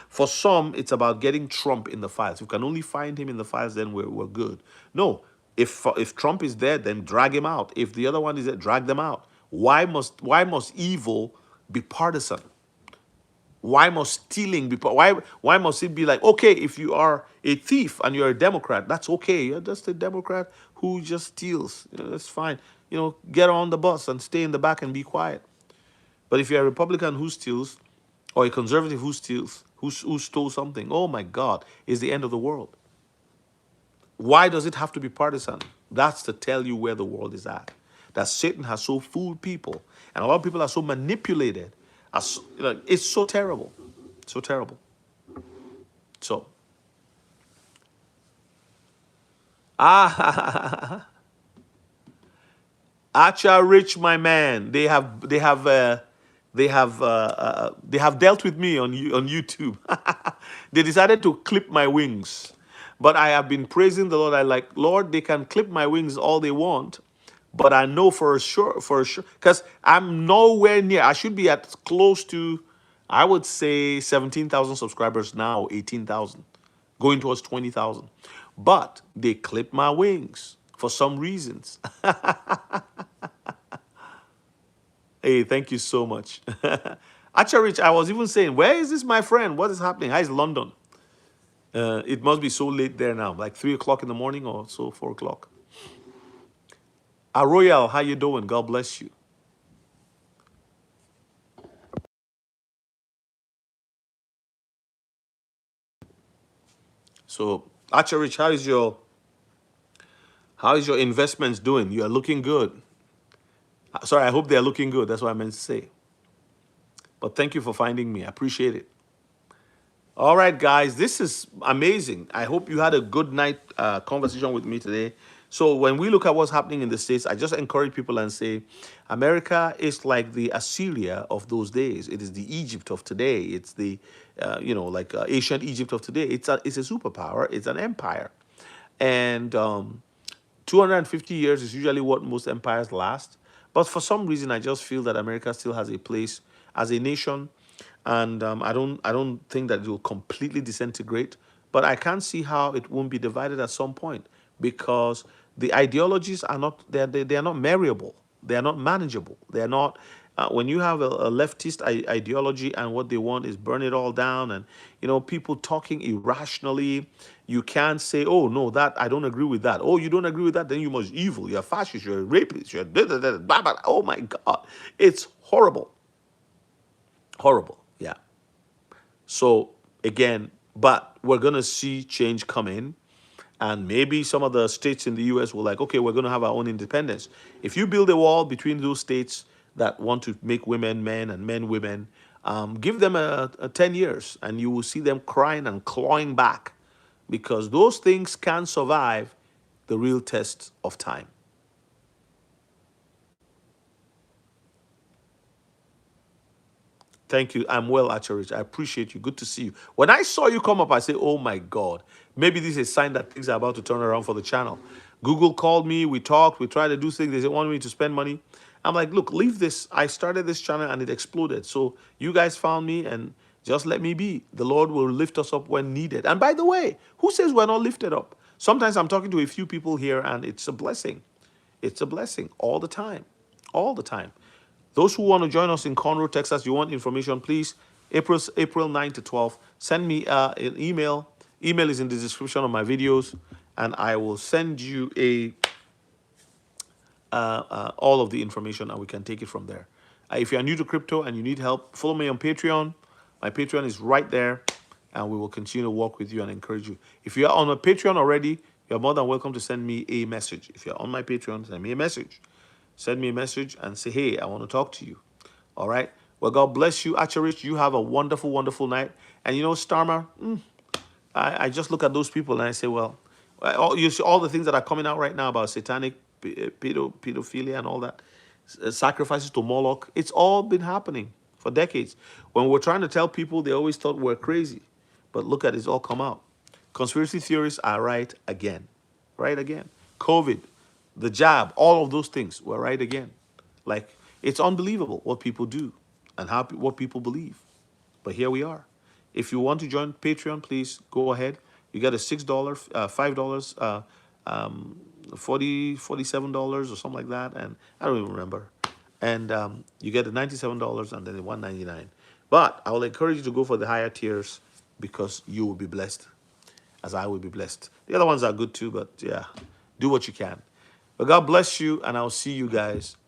For some, it's about getting Trump in the files. If we can only find him in the files, then we're good. No, if Trump is there, then drag him out. If the other one is there, drag them out. Why must evil be partisan? Why must stealing be? Why must it be like, okay, if you are a thief and you're a Democrat, that's okay. You're just a Democrat who just steals. That's fine. Get on the bus and stay in the back and be quiet. But if you're a Republican who steals, or a conservative who steals, who stole something, oh my God, it's the end of the world. Why does it have to be partisan? That's to tell you where the world is at. That Satan has so fooled people, and a lot of people are so manipulated. It's so terrible, so terrible. So, ah, Acha Rich, my man, they have dealt with me on YouTube. They decided to clip my wings, but I have been praising the Lord. I like, Lord, they can clip my wings all they want, but I know for sure, because I'm nowhere near. I should be at close to, I would say 17,000 subscribers now, 18,000, going towards 20,000. But they clip my wings for some reasons. Hey, thank you so much. Actually, Rich, I was even saying, where is this, my friend? What is happening? How is London? It must be so late there now, like 3 o'clock in the morning or so, 4 o'clock. Royal, how you doing? God bless you. So, actually, Rich, how is your investments doing? You are looking good. Sorry, I hope they are looking good. That's what I meant to say. But thank you for finding me. I appreciate it. All right, guys, this is amazing. I hope you had a good night conversation with me today. So when we look at what's happening in the States, I just encourage people and say, America is like the Assyria of those days. It is the Egypt of today. It's the, ancient Egypt of today. It's a superpower. It's an empire. And 250 years is usually what most empires last. But for some reason, I just feel that America still has a place as a nation, and I don't think that it will completely disintegrate. But I can't see how it won't be divided at some point, because the ideologies are not they are not marriable. They are not manageable. They are not. When you have a leftist ideology and what they want is burn it all down, and people talking irrationally, you can't say, oh no, that I don't agree with that. Oh, you don't agree with that, then you must evil. You're fascist. You're a rapist. You're da, da, da, blah, blah. Oh my God, it's horrible, horrible. Yeah. So again, but we're gonna see change come in, and maybe some of the states in the U.S. will like, okay, we're gonna have our own independence. If you build a wall between those states that want to make women men and men women, give them a 10 years, and you will see them crying and clawing back, because those things can survive the real test of time. Thank you. I'm well, Acharich. I appreciate you. Good to see you. When I saw you come up, I said, oh my God, maybe this is a sign that things are about to turn around for the channel. Google called me. We talked. We tried to do things. They wanted me to spend money. I'm like, look, leave this. I started this channel and it exploded. So you guys found me, and just let me be. The Lord will lift us up when needed. And by the way, who says we're not lifted up? Sometimes I'm talking to a few people here and it's a blessing. It's a blessing all the time. All the time. Those who want to join us in Conroe, Texas, you want information, please, April 9 to 12, send me an email. Email is in the description of my videos, and I will send you all of the information, and we can take it from there. If you are new to crypto and you need help, follow me on Patreon. My Patreon is right there, and we will continue to work with you and encourage you. If you are on a Patreon already, you're more than welcome to send me a message. If you're on my Patreon, send me a message. Send me a message and say, hey, I want to talk to you. All right? Well, God bless you. Acharich, you have a wonderful, wonderful night. And Starmer, I just look at those people and I say, well, you see all the things that are coming out right now about satanic pedophilia and all that, sacrifices to Moloch. It's all been happening for decades. When we're trying to tell people, they always thought we're crazy. But look at it, it's all come out. Conspiracy theories are right again. Right again. COVID, the jab, all of those things were right again. Like, it's unbelievable what people do and what people believe. But here we are. If you want to join Patreon, please go ahead. You get a $6, $5, 47 or something like that, and I don't even remember. And you get the $97 and then the $199. But I will encourage you to go for the higher tiers, because you will be blessed as I will be blessed. The other ones are good too, but yeah, do what you can. But God bless you, and I'll see you guys